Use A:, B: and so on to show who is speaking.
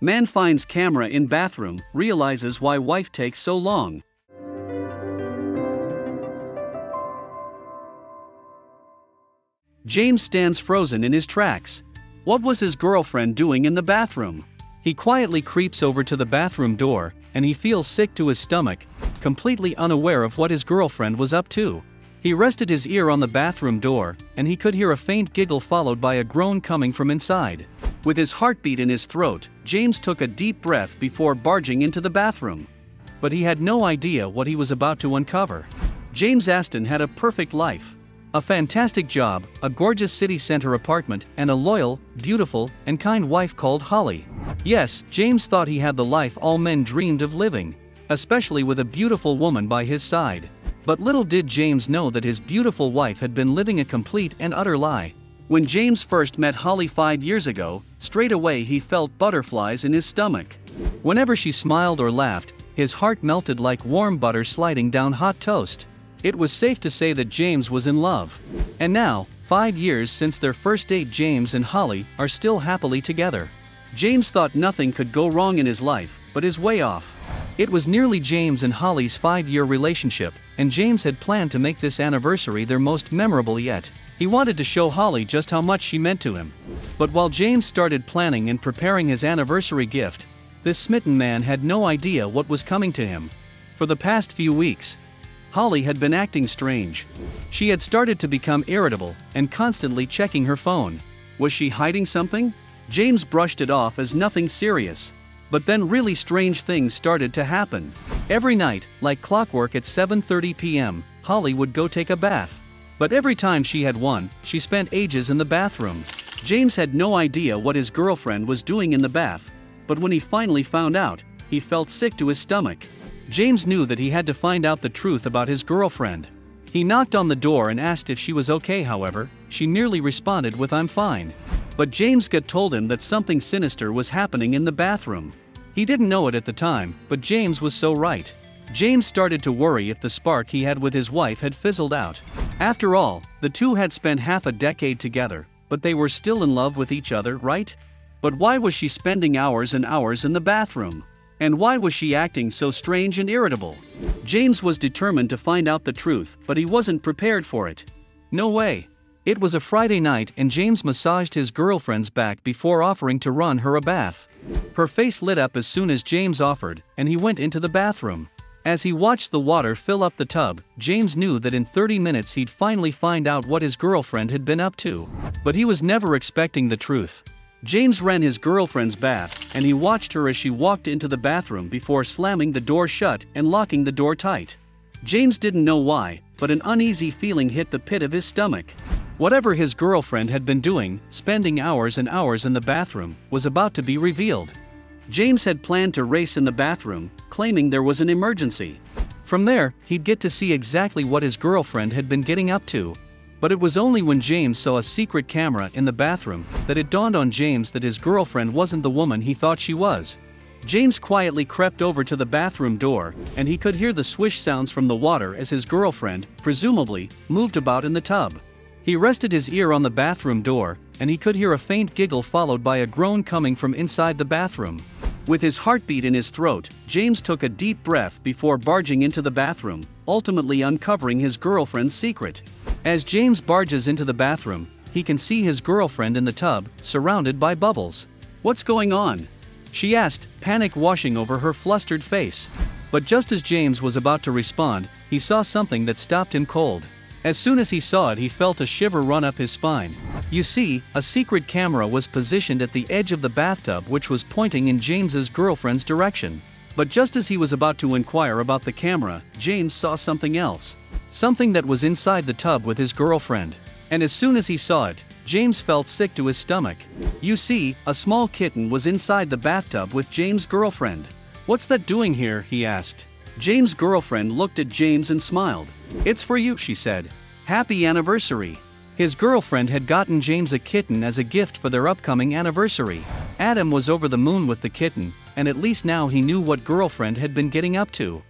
A: Man finds camera in bathroom, realizes why wife takes so long. James stands frozen in his tracks. What was his girlfriend doing in the bathroom? He quietly creeps over to the bathroom door, and he feels sick to his stomach, completely unaware of what his girlfriend was up to. He rested his ear on the bathroom door, and he could hear a faint giggle followed by a groan coming from inside. With his heartbeat in his throat, James took a deep breath before barging into the bathroom. But he had no idea what he was about to uncover. James Aston had a perfect life. A fantastic job, a gorgeous city center apartment, and a loyal, beautiful, and kind wife called Holly. Yes, James thought he had the life all men dreamed of living, especially with a beautiful woman by his side. But little did James know that his beautiful wife had been living a complete and utter lie. When James first met Holly 5 years ago, straight away he felt butterflies in his stomach. Whenever she smiled or laughed, his heart melted like warm butter sliding down hot toast. It was safe to say that James was in love. And now, 5 years since their first date, James and Holly are still happily together. James thought nothing could go wrong in his life, but is way off. It was nearly James and Holly's 5-year relationship, and James had planned to make this anniversary their most memorable yet. He wanted to show Holly just how much she meant to him. But while James started planning and preparing his anniversary gift, this smitten man had no idea what was coming to him. For the past few weeks, Holly had been acting strange. She had started to become irritable and constantly checking her phone. Was she hiding something? James brushed it off as nothing serious. But then really strange things started to happen. Every night, like clockwork at 7:30 p.m., Holly would go take a bath. But every time she had one, she spent ages in the bathroom. James had no idea what his girlfriend was doing in the bath, but when he finally found out, he felt sick to his stomach. James knew that he had to find out the truth about his girlfriend. He knocked on the door and asked if she was okay. However, she merely responded with "I'm fine." But James' gut told him that something sinister was happening in the bathroom. He didn't know it at the time, but James was so right. James started to worry if the spark he had with his wife had fizzled out. After all, the two had spent half a decade together, but they were still in love with each other, right? But why was she spending hours and hours in the bathroom? And why was she acting so strange and irritable? James was determined to find out the truth, but he wasn't prepared for it. No way. It was a Friday night and James massaged his girlfriend's back before offering to run her a bath. Her face lit up as soon as James offered, and he went into the bathroom. As he watched the water fill up the tub, James knew that in 30 minutes he'd finally find out what his girlfriend had been up to. But he was never expecting the truth. James ran his girlfriend's bath, and he watched her as she walked into the bathroom before slamming the door shut and locking the door tight. James didn't know why, but an uneasy feeling hit the pit of his stomach. Whatever his girlfriend had been doing, spending hours and hours in the bathroom, was about to be revealed. James had planned to race in the bathroom, claiming there was an emergency. From there, he'd get to see exactly what his girlfriend had been getting up to. But it was only when James saw a secret camera in the bathroom that it dawned on James that his girlfriend wasn't the woman he thought she was. James quietly crept over to the bathroom door, and he could hear the swish sounds from the water as his girlfriend, presumably, moved about in the tub. He rested his ear on the bathroom door, and he could hear a faint giggle followed by a groan coming from inside the bathroom. With his heartbeat in his throat, James took a deep breath before barging into the bathroom, ultimately uncovering his girlfriend's secret. As James barges into the bathroom, he can see his girlfriend in the tub, surrounded by bubbles. "What's going on?" she asked, panic washing over her flustered face. But just as James was about to respond, he saw something that stopped him cold. As soon as he saw it, he felt a shiver run up his spine. You see, a secret camera was positioned at the edge of the bathtub, which was pointing in James's girlfriend's direction. But just as he was about to inquire about the camera, James saw something else. Something that was inside the tub with his girlfriend. And as soon as he saw it, James felt sick to his stomach. You see, a small kitten was inside the bathtub with James' girlfriend. "What's that doing here?" he asked. James' girlfriend looked at James and smiled. "It's for you," she said. "Happy anniversary." His girlfriend had gotten James a kitten as a gift for their upcoming anniversary. Adam was over the moon with the kitten, and at least now he knew what girlfriend had been getting up to.